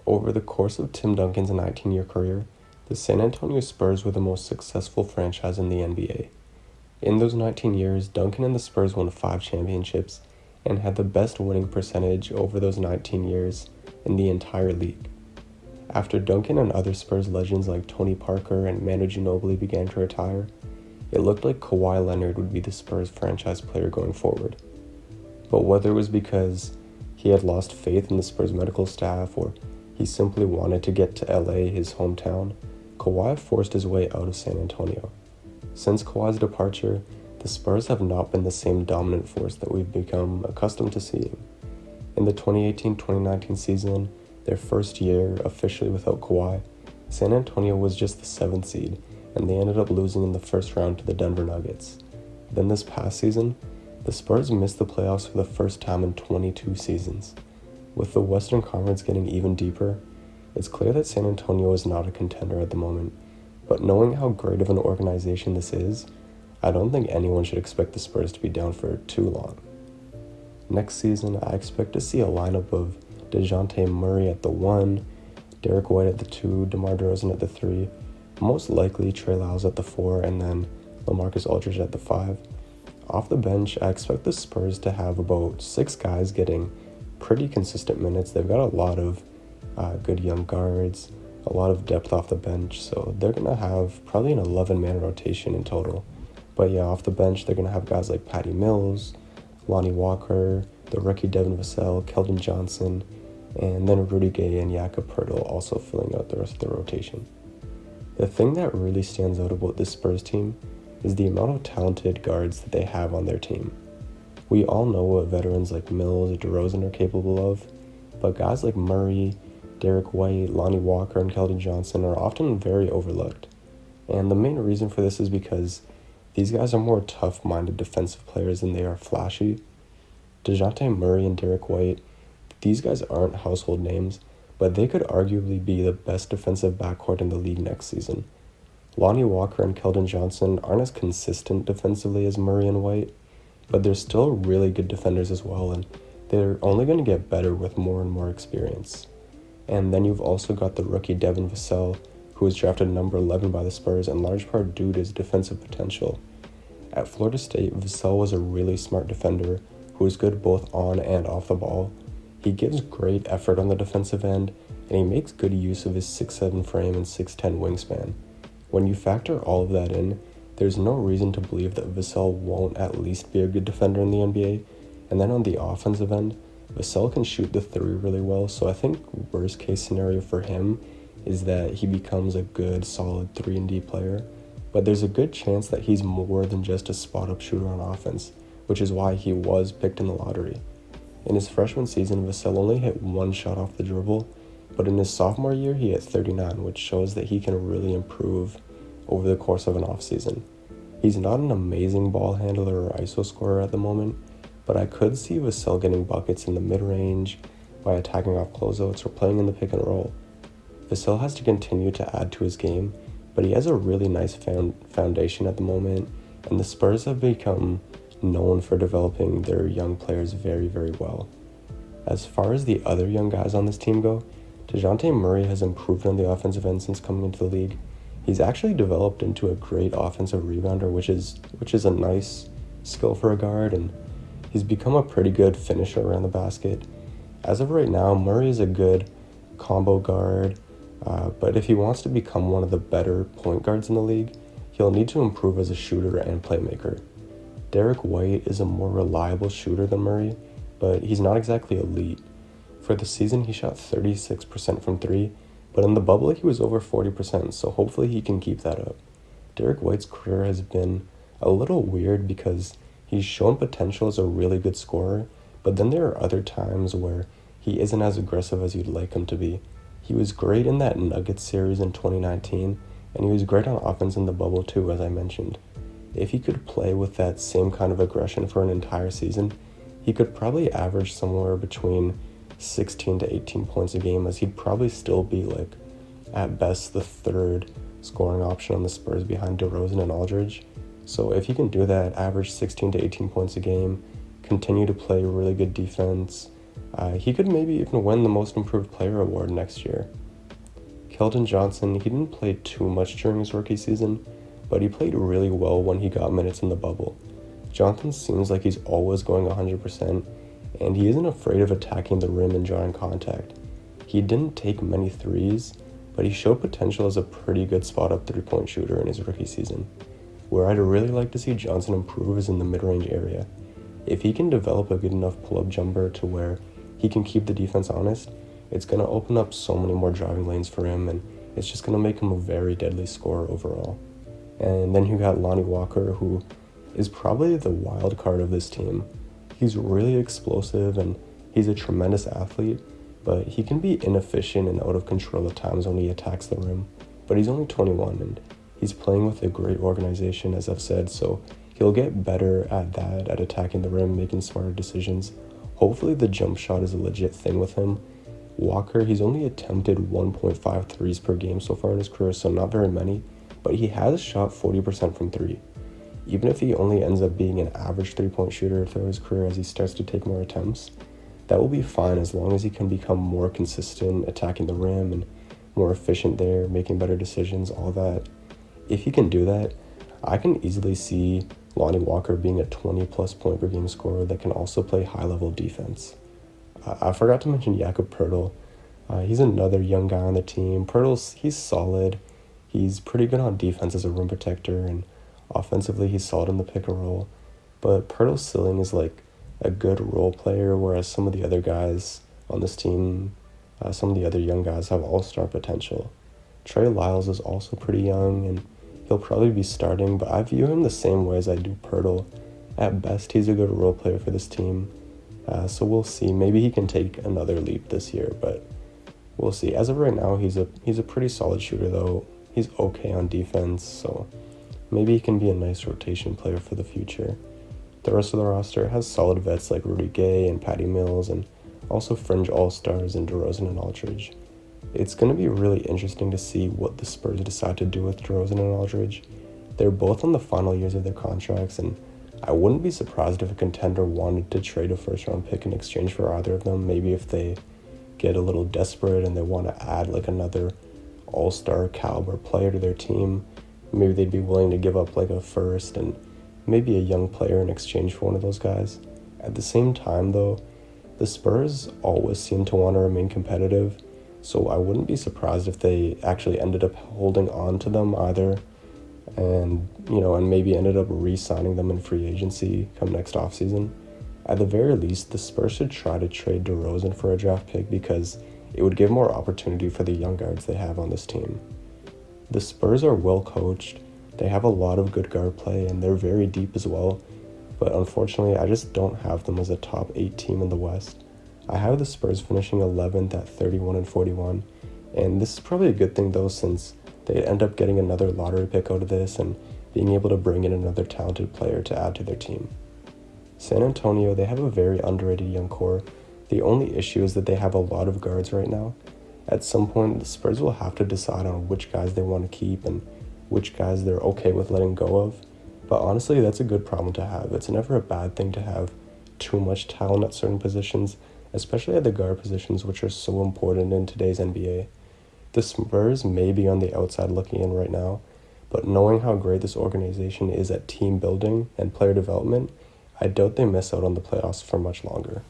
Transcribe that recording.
Over the course of Tim Duncan's 19-year career, the San Antonio Spurs were the most successful franchise in the NBA. In those 19 years, Duncan and the Spurs won 5 championships and had the best winning percentage over those 19 years in the entire league. After Duncan and other Spurs legends like Tony Parker and Manu Ginobili began to retire, it looked like Kawhi Leonard would be the Spurs franchise player going forward. But whether it was because he had lost faith in the Spurs medical staff or he simply wanted to get to LA, his hometown, Kawhi forced his way out of San Antonio. Since Kawhi's departure, the Spurs have not been the same dominant force that we've become accustomed to seeing. In the 2018-2019 season, their first year officially without Kawhi, San Antonio was just the 7th seed, and they ended up losing in the first round to the Denver Nuggets. Then this past season, the Spurs missed the playoffs for the first time in 22 seasons. With the Western Conference getting even deeper, it's clear that San Antonio is not a contender at the moment, but knowing how great of an organization this is, I don't think anyone should expect the Spurs to be down for too long. Next season, I expect to see a lineup of DeJounte Murray at the 1, Derek White at the 2, DeMar DeRozan at the 3, most likely Trey Lyles at the 4, and then LaMarcus Aldridge at the 5. Off the bench, I expect the Spurs to have about 6 guys getting pretty consistent minutes. They've got a lot of good young guards, a lot of depth off the bench, so they're going to have probably an 11-man rotation in total. But yeah, off the bench, they're going to have guys like Patty Mills, Lonnie Walker, the rookie Devin Vassell, Keldon Johnson, and then Rudy Gay and Jakob Poeltl also filling out the rest of the rotation. The thing that really stands out about this Spurs team is the amount of talented guards that they have on their team. We all know what veterans like Mills or DeRozan are capable of, but guys like Murray, Derek White, Lonnie Walker, and Keldon Johnson are often very overlooked. And the main reason for this is because these guys are more tough-minded defensive players than they are flashy. DeJounte Murray and Derek White, these guys aren't household names, but they could arguably be the best defensive backcourt in the league next season. Lonnie Walker and Keldon Johnson aren't as consistent defensively as Murray and White, but they're still really good defenders as well, and they're only going to get better with more and more experience. And then you've also got the rookie Devin Vassell, who was drafted number 11 by the Spurs in large part due to his defensive potential. At Florida State, Vassell was a really smart defender who is good both on and off the ball. He gives great effort on the defensive end, and he makes good use of his 6'7" frame and 6'10" wingspan. When you factor all of that in, there's no reason to believe that Vassell won't at least be a good defender in the NBA. And then on the offensive end, Vassell can shoot the 3 really well, so I think worst case scenario for him is that he becomes a good, solid 3-and-D player. But there's a good chance that he's more than just a spot-up shooter on offense, which is why he was picked in the lottery. In his freshman season, Vassell only hit 1 shot off the dribble, but in his sophomore year, he hit 39, which shows that he can really improve over the course of an offseason. He's not an amazing ball handler or ISO scorer at the moment, but I could see Vassell getting buckets in the mid-range by attacking off closeouts or playing in the pick and roll. Vassell has to continue to add to his game, but he has a really nice foundation at the moment, and the Spurs have become known for developing their young players very, very well. As far as the other young guys on this team go, DeJounte Murray has improved on the offensive end since coming into the league. He's actually developed into a great offensive rebounder, which is a nice skill for a guard, and he's become a pretty good finisher around the basket. As of right now, Murray is a good combo guard, but if he wants to become one of the better point guards in the league, he'll need to improve as a shooter and playmaker. Derek White is a more reliable shooter than Murray, but he's not exactly elite. For the season, he shot 36% from 3, but in the bubble, he was over 40%, so hopefully he can keep that up. Derek White's career has been a little weird because he's shown potential as a really good scorer, but then there are other times where he isn't as aggressive as you'd like him to be. He was great in that Nuggets series in 2019, and he was great on offense in the bubble too, as I mentioned. If he could play with that same kind of aggression for an entire season, he could probably average somewhere between 16 to 18 points a game, as he'd probably still be at best the 3rd scoring option on the Spurs behind DeRozan and Aldridge. So if he can do that, average 16 to 18 points a game, continue to play really good defense, He could maybe even win the Most Improved Player award next year. Keldon Johnson, he didn't play too much during his rookie season, but he played really well when he got minutes in the bubble. Johnson seems like he's always going 100%, and he isn't afraid of attacking the rim and drawing contact. He didn't take many threes, but he showed potential as a pretty good spot-up three-point shooter in his rookie season. Where I'd really like to see Johnson improve is in the mid-range area. If he can develop a good enough pull-up jumper to where he can keep the defense honest, it's going to open up so many more driving lanes for him, and it's just going to make him a very deadly scorer overall. And then you got Lonnie Walker, who is probably the wild card of this team. He's really explosive, and he's a tremendous athlete, but he can be inefficient and out of control at times when he attacks the rim. But he's only 21, and he's playing with a great organization, as I've said, so he'll get better at that, at attacking the rim, making smarter decisions. Hopefully the jump shot is a legit thing with him. Walker, he's only attempted 1.5 threes per game so far in his career, so not very many, but he has shot 40% from three. Even if he only ends up being an average three-point shooter throughout his career as he starts to take more attempts, that will be fine as long as he can become more consistent attacking the rim and more efficient there, making better decisions, all that. If he can do that, I can easily see Lonnie Walker being a 20-plus point per game scorer that can also play high-level defense. I forgot to mention Jakob Poeltl. He's another young guy on the team. He's solid. He's pretty good on defense as a rim protector, and offensively he's solid in the pick and roll. But Poeltl's ceiling is like a good role player, whereas some of the other guys on this team, some of the other young guys have all-star potential. Trey Lyles is also pretty young, and he'll probably be starting, but I view him the same way as I do Poeltl. At best, he's a good role player for this team. So we'll see. Maybe he can take another leap this year, but we'll see. As of right now, he's a pretty solid shooter, though. He's okay on defense, so maybe he can be a nice rotation player for the future. The rest of the roster has solid vets like Rudy Gay and Patty Mills, and also fringe all-stars in DeRozan and Aldridge. It's going to be really interesting to see what the Spurs decide to do with DeRozan and Aldridge. They're both on the final years of their contracts, and I wouldn't be surprised if a contender wanted to trade a first-round pick in exchange for either of them. Maybe if they get a little desperate and they want to add like another all-star caliber player to their team, maybe they'd be willing to give up like a first and maybe a young player in exchange for one of those guys. At the same time, though, the Spurs always seem to want to remain competitive, so I wouldn't be surprised if they actually ended up holding on to them either, and maybe ended up re-signing them in free agency come next offseason. At the very least, the Spurs should try to trade DeRozan for a draft pick because it would give more opportunity for the young guards they have on this team. The Spurs are well coached, they have a lot of good guard play, and they're very deep as well, but unfortunately I just don't have them as a top 8 team in the West. I have the Spurs finishing 11th at 31-41, and this is probably a good thing though, since they end up getting another lottery pick out of this and being able to bring in another talented player to add to their team. San Antonio, they have a very underrated young core. The only issue is that they have a lot of guards right now. At some point, the Spurs will have to decide on which guys they want to keep and which guys they're okay with letting go of. But honestly, that's a good problem to have. It's never a bad thing to have too much talent at certain positions, especially at the guard positions, which are so important in today's NBA. The Spurs may be on the outside looking in right now, but knowing how great this organization is at team building and player development, I doubt they miss out on the playoffs for much longer.